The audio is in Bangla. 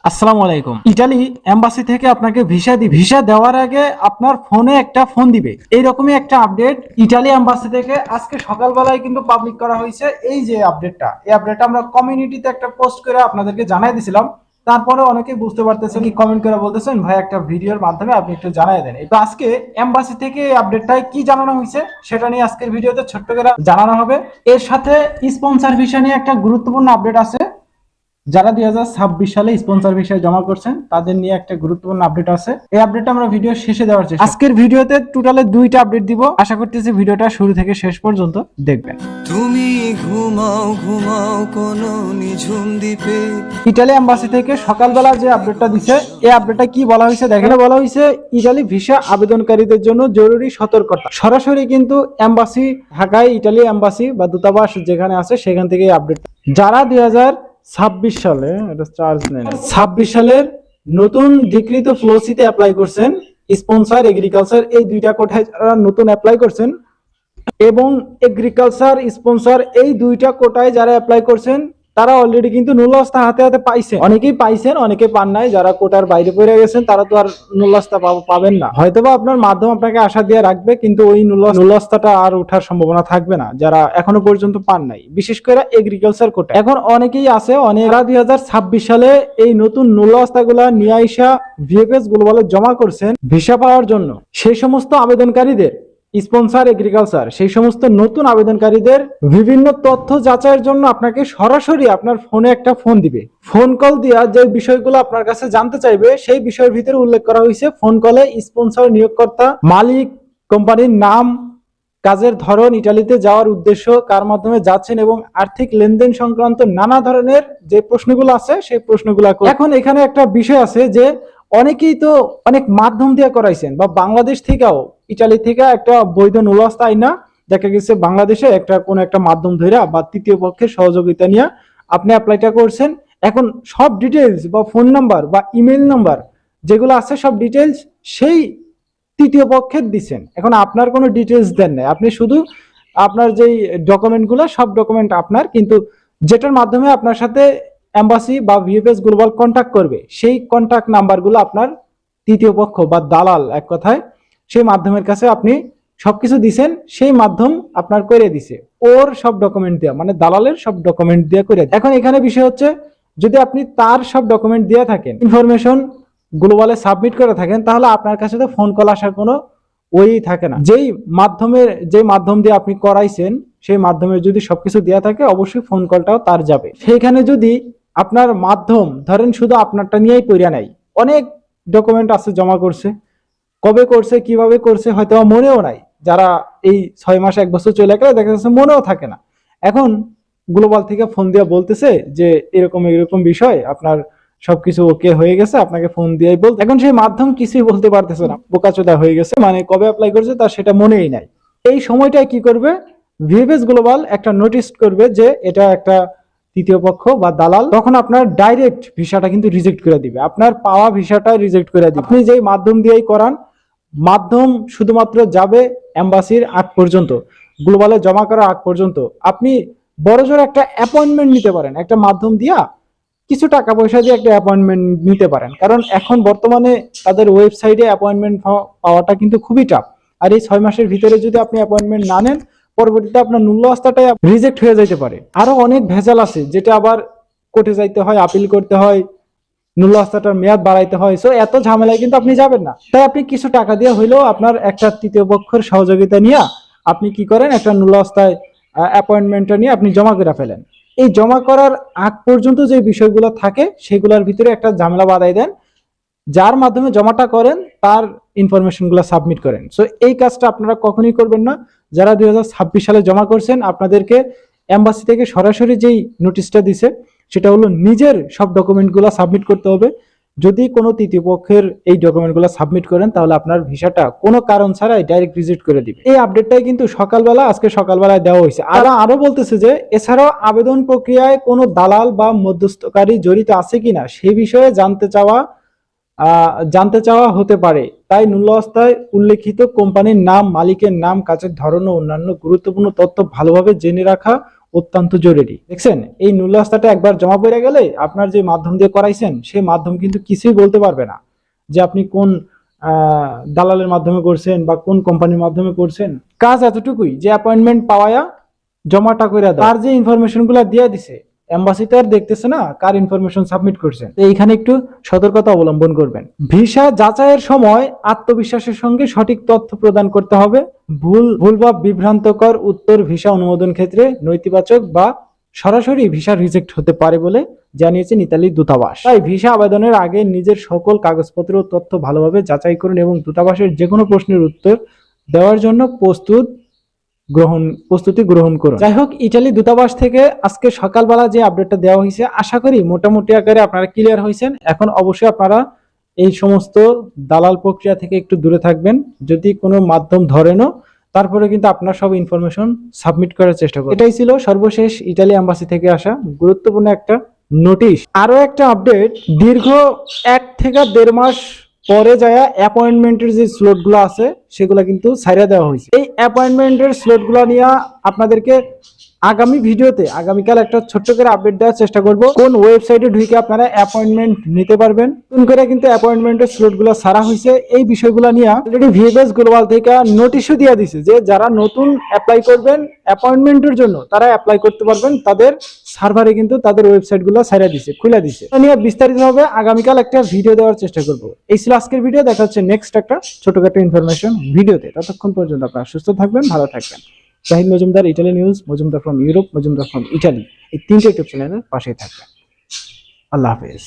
আসসালামু আলাইকুম। ইটালি এম্বাসি থেকে আপনাকে ভিসা দিবে। ভিসা দেওয়ার আগে আপনার ফোনে একটা ফোন দিবে, এইরকমই একটা আপডেট ইটালি এম্বাসি থেকে আজকে সকালবেলায় কিন্তু পাবলিক করা হয়েছে। এই যে আপডেটটা, এই আপডেটটা আমরা কমিউনিটিতে একটা পোস্ট করে আপনাদেরকে জানাই দিছিলাম। তারপরে অনেকেই বুঝতে পারতেছেন, কি কমেন্ট করে বলতেছেন ভাই একটা ভিডিওর মাধ্যমে আপনি একটু জানাই দেন। তো আজকে এম্বাসি থেকে এই আপডেটটায় কি জানানো হয়েছে সেটা নিয়ে আজকের ভিডিওতে ছোট্ট করে জানানো হবে। এর সাথে স্পন্সর ভিসা নিয়ে একটা গুরুত্বপূর্ণ আপডেট আছে। যারা 2026 সালে স্পন্সর ভিসায় জমা করছেন তাদের নিয়ে একটা গুরুত্বপূর্ণ আপডেট আছে। এই আপডেটটা আমরা ভিডিও শেষে দেওয়ার চেষ্টা। আজকের ভিডিওতে টোটালে দুইটা আপডেট দিব। আশা করতেছি ভিডিওটা শুরু থেকে শেষ পর্যন্ত দেখবেন। তুমি ঘুমাও ঘুমাও কোন নিঝুম দ্বীপে। ইটালি এম্বাসি থেকে সকালবেলা যে আপডেটটা দিছে, এই আপডেটটা কি বলা হয়েছে দেখেন। বলা হয়েছে ইটালি ভিসা আবেদনকারীদের জন্য জরুরি সতর্কতা। সরাসরি কিন্তু এম্বাসি ঢাকায়, ইটালি এম্বাসি বা দূতাবাস যেখানে আছে সেখান থেকে এই আপডেট। যারা 2026 সালে, এটা চার্জ নেই, 26 সালের নতুন ডিক্রিত ফ্লোসিতে অ্যাপ্লাই করছেন, স্পন্সর এগ্রিকালচার এই দুইটা কোটায় যারা নতুন অ্যাপ্লাই করছেন এবং এগ্রিকালচার স্পন্সর এই দুইটা কোটায় যারা অ্যাপ্লাই করছেন তারা অলরেডি কিন্তু নুল্লাস্তা হাতে হাতে পাইছেন। অনেকেই পাইছেন, অনেকে পান নাই। যারা কোটার বাইরে পড়ে গেছেন তারা তো আর নুল্লাস্তা পাবেন না। হয়তোবা আপনার মাধ্যম আপনাকে আশা দিয়ে রাখবে, কিন্তু ওই নুল্লাস্তাটা আর ওঠার সম্ভাবনা থাকবে না যারা এখনো পর্যন্ত পান নাই, বিশেষ করে এগ্রিকালচার কোটা। এখন অনেকেই আছে, অনেকরা 2026 সালে এই নতুন নুল্লাস্তা গুলা নিয়ে আইসা ভিএফএস গ্লোবালে জমা করছেন ভিসা পাওয়ার জন্য। সেই সমস্ত আবেদনকারীদের স্পন্সর এগ্রিকালচার, সেই সমস্ত নতুন আবেদনকারীদের বিভিন্ন তথ্য যাচাইয়ের জন্য আপনাকে সরাসরি আপনার ফোনে একটা ফোন দিবে। ফোন কল দিয়া যে বিষয়গুলো আপনার কাছে জানতে চাইবে সেই বিষয়ের ভিতরে উল্লেখ করা হয়েছে। ফোন কলে স্পন্সর, নিয়োগকর্তা, মালিক, কোম্পানির নাম, কাজের ধরন, ইটালিতে যাওয়ার উদ্দেশ্য, কার মাধ্যমে যাচ্ছেন এবং আর্থিক লেনদেন সংক্রান্ত নানা ধরনের যে প্রশ্নগুলো আছে সেই প্রশ্নগুলো। এখন এখানে একটা বিষয় আছে যে অনেকেই তো অনেক মাধ্যম দিয়ে করাইছেন, বা বাংলাদেশ থেকেও, ইটালি থেকে একটা বৈধ নুল্লাস্তা আইনা দেখা গেছে বাংলাদেশে একটা কোন একটা মাধ্যম ধইরা বা তৃতীয় পক্ষের সহযোগিতা নিয়ে আপনি অ্যাপ্লাইটা করছেন। এখন সব ডিটেলস বা ফোন নাম্বার বা ইমেল নাম্বার যেগুলো আছে সব ডিটেলস সেই তৃতীয় পক্ষের দিচ্ছেন। এখন আপনার কোনো ডিটেলস দেন নাই, আপনি শুধু আপনার যেই ডকুমেন্টগুলো সব ডকুমেন্ট আপনার, কিন্তু যেটার মাধ্যমে আপনার সাথে এম্বাসি বা ভিএফএস গ্লোবাল কন্ট্যাক্ট করবে সেই কন্ট্যাক্ট নাম্বারগুলো আপনার তৃতীয় পক্ষ বা দালাল, এক কথায় সেই মাধ্যমের কাছে আপনি সবকিছু দিছেন। সেই মাধ্যম আপনার করে দিছে ওর সব ডকুমেন্ট দেওয়া, মানে দালালের সব ডকুমেন্ট দিয়ে করে। এখন এখানে বিষয় হচ্ছে, যদি আপনি তার সব ডকুমেন্ট দিয়ে থাকেন, ইনফরমেশন গ্লোবালে সাবমিট করে থাকেন, তাহলে আপনার কাছে তো ফোন কল আসার কোনো ওই থাকে না। যে মাধ্যম দিয়ে আপনি করাইছেন সেই মাধ্যমে যদি সবকিছু দেওয়া থাকে অবশ্যই ফোন কলটাও তার যাবে। সেইখানে যদি আপনার মাধ্যম ধরেন শুধু আপনারটা নিয়েই পড়িয়া নাই, অনেক ডকুমেন্ট আছে জমা করছে, কবে করছে কিভাবে করছে হয়তো মনেও নাই। যারা এই 6 মাস 1 বছর চলে গেলে দেখা যাচ্ছে মনেও থাকে না। এখন গ্লোবাল থেকে ফোন দিয়ে বলতেছে যে এরকম এরকম বিষয়, আপনার সবকিছু ওকে হয়ে গেছে, আপনাকে ফোন দিয়ে বলতে। এখন সেই মাধ্যম কিছুই বলতে পারতেছে না, বোকাচোদা হয়ে গেছে, মানে কবে অ্যাপ্লাই করছে তার সেটা মনেই নাই। এই সময়টায় কি করবে, ভিএফএস গ্লোবাল একটা নোটিশ করবে যে এটা একটা তৃতীয় পক্ষ বা দালাল, তখন আপনার ডাইরেক্ট ভিসাটা কিন্তু রিজেক্ট করে দিবে, আপনার পাওয়া ভিসাটা রিজেক্ট করে দিবে। আপনি যেই মাধ্যম দিয়েই করান, মাধ্যম শুধুমাত্র যাবে এম্বাসির আগ পর্যন্ত, গ্লোবালে জমা করার আগ পর্যন্ত। আপনি বড়জোর একটা অ্যাপয়েন্টমেন্ট নিতে পারেন, একটা মাধ্যম দিয়া কিছু টাকা পয়সা দিয়ে একটা অ্যাপয়েন্টমেন্ট নিতে পারেন, কারণ এখন বর্তমানে তাদের ওয়েবসাইটে অ্যাপয়েন্টমেন্ট পাওয়াটা কিন্তু খুবই টাফ। আর এই 6 মাসের ভিতরে যদি আপনি অ্যাপয়েন্টমেন্ট না নেন, পরবর্তীতে আপনার নুল্লাস্তাটাই রিজেক্ট হয়ে যেতে পারে। আরো অনেক ভেজাল আছে, যেটা আবার কোর্টে যাইতে হয়, আপিল করতে হয়, নুল্লাস্তাটার মেয়াদ বাড়াইতে হয়। সো এত ঝামেলায় কিন্তু আপনি যাবেন না। তাই আপনি কিছু টাকা দিয়ে হইলেও আপনার একটা তৃতীয় পক্ষের সহযোগিতা নিয়ে আপনি কি করেন, একটা নুল্লাস্তায় অ্যাপয়েন্টমেন্টটা নিয়ে আপনি জমা করে ফেলেন। এই জমা করার আগ পর্যন্ত যে বিষয়গুলো থাকে সেগুলোর ভিতরে একটা ঝামেলা বাঁধাই দেন, যার মাধ্যমে জমাটা করেন তার ইনফরমেশনগুলো সাবমিট করেন। সো এই কাজটা আপনারা কখনোই করবেন না। যারা 2026 সালে জমা করছেন, আপনাদেরকে এম্বাসি থেকে সরাসরি যেই নোটিশটা দিছে সেটা হলো নিজের সব ডকুমেন্টগুলো সাবমিট করতে হবে। যদি কোনো তৃতীয় পক্ষের এই ডকুমেন্টগুলো সাবমিট করেন তাহলে আপনার ভিসাটা কোনো কারণ ছাড়াই ডাইরেক্ট রিজেক্ট করে দিবে। এই আপডেটটাই কিন্তু আজকে সকালবেলায় দেওয়া হয়েছে। আর আরো বলতেছে যে এছাড়াও আবেদন প্রক্রিয়ায় কোনো দালাল বা মধ্যস্থকারী জড়িত আছে কিনা সেই বিষয়ে জানতে চাওয়া হতে পারে। তাই নুল্লাস্তায় উল্লেখিত কোম্পানির নাম, মালিকের নাম, কাজের ধরন ও অন্যান্য গুরুত্বপূর্ণ তথ্য ভালোভাবে জেনে রাখা অত্যন্ত জরুরি। দেখছেন, এই নুল্লাস্তাটা একবার জমা পড়ে গেলে আপনার যে মাধ্যম দিয়ে করাইছেন সেই মাধ্যম কিন্তু কিছুই বলতে পারবে না যে আপনি কোন দালালের মাধ্যমে করছেন বা কোন কোম্পানির মাধ্যমে করছেন। কাজ এতটুকুই যে অ্যাপয়েন্টমেন্ট পাওয়া, জমাটা করে দাও। তার যে ইনফরমেশন গুলা দিয়ে দিছে এম্বাসি তো আর দেখতেছে না কার ইনফরমেশন সাবমিট করছেন। এইখানে একটু সতর্কতা অবলম্বন করবেন। ভিসা যাচাইয়ের সময় আত্মবিশ্বাসের সঙ্গে সঠিক তথ্য প্রদান করতে হবে। ভুল বা বিভ্রান্তকর উত্তর ভিসা অনুমোদন ক্ষেত্রে নেতিবাচক বা সরাসরি ভিসা রিজেক্ট হতে পারে বলে জানিয়েছেন ইতালির দূতাবাস। তাই ভিসা আবেদনের আগে নিজের সকল কাগজপত্র ও তথ্য ভালোভাবে যাচাই করুন এবং দূতাবাসের যে কোনো প্রশ্নের উত্তর দেওয়ার জন্য প্রস্তুতি গ্রহণ করুন। যাই হোক, ইতালি দূতাবাস থেকে আজকে সকালবেলা যে আপডেটটা দেওয়া হয়েছে, আশা করি মোটামুটি আকারে আপনারা ক্লিয়ার হয়েছেন। এখন অবশ্যই আপনারা এই সমস্ত দালাল প্রক্রিয়া থেকে একটু দূরে থাকবেন। যদি কোনো মাধ্যম ধরেনও, তারপরে কিন্তু আপনার সব ইনফরমেশন সাবমিট করার চেষ্টা করুন। এটাই ছিল সর্বশেষ ইতালি এম্বাসি থেকে আসা গুরুত্বপূর্ণ একটা নোটিশ। আরো একটা আপডেট, দীর্ঘ 1 থেকে 1.5 মাস পরে যায় অ্যাপয়েন্টমেন্টের যে স্লটগুলো আছে সেগুলো কিন্তু ছাইড়া দেওয়া হয়েছে। এই অ্যাপয়েন্টমেন্টের স্লটগুলো নিয়ে আপনাদেরকে আগামী ভিডিওতে আগামীকাল একটা ছোট্ট করে আপডেট দেওয়ার চেষ্টা করব। কোন ওয়েবসাইটে ঢুকে আপনারা অ্যাপয়েন্টমেন্ট নিতে পারবেন, কোন করে কিন্তু অ্যাপয়েন্টমেন্টের স্লটগুলো ছাড়া হয়েছে, এই বিষয়গুলো নিয়ে অলরেডি ভিএফএস গ্লোবাল থেকে নোটিশও দিয়ে দিয়েছে যে যারা নতুন অ্যাপ্লাই করবেন অ্যাপয়েন্টমেন্টের জন্য তারা অ্যাপ্লাই করতে পারবেন। তাদের সার্ভারে কিন্তু তাদের ওয়েবসাইটগুলো ছাইড়া দিয়েছে, খুলে দিয়েছে। এটা নিয়ে বিস্তারিতভাবে আগামীকাল একটা ভিডিও দেওয়ার চেষ্টা করব। এই ছিল আজকের ভিডিও। দেখা হচ্ছে নেক্সট একটা ছোটখাটো ইনফরমেশন ভিডিওতে। ততক্ষণ পর্যন্ত আপনারা সুস্থ থাকবেন, ভালো থাকবেন। Zahid Majumdar, Italy news, Majumdar from Europe, Majumdar from Italy, এই 3টে ইউটিউব চ্যানেলের পাশেই থাকবেন। আল্লাহ হাফেজ।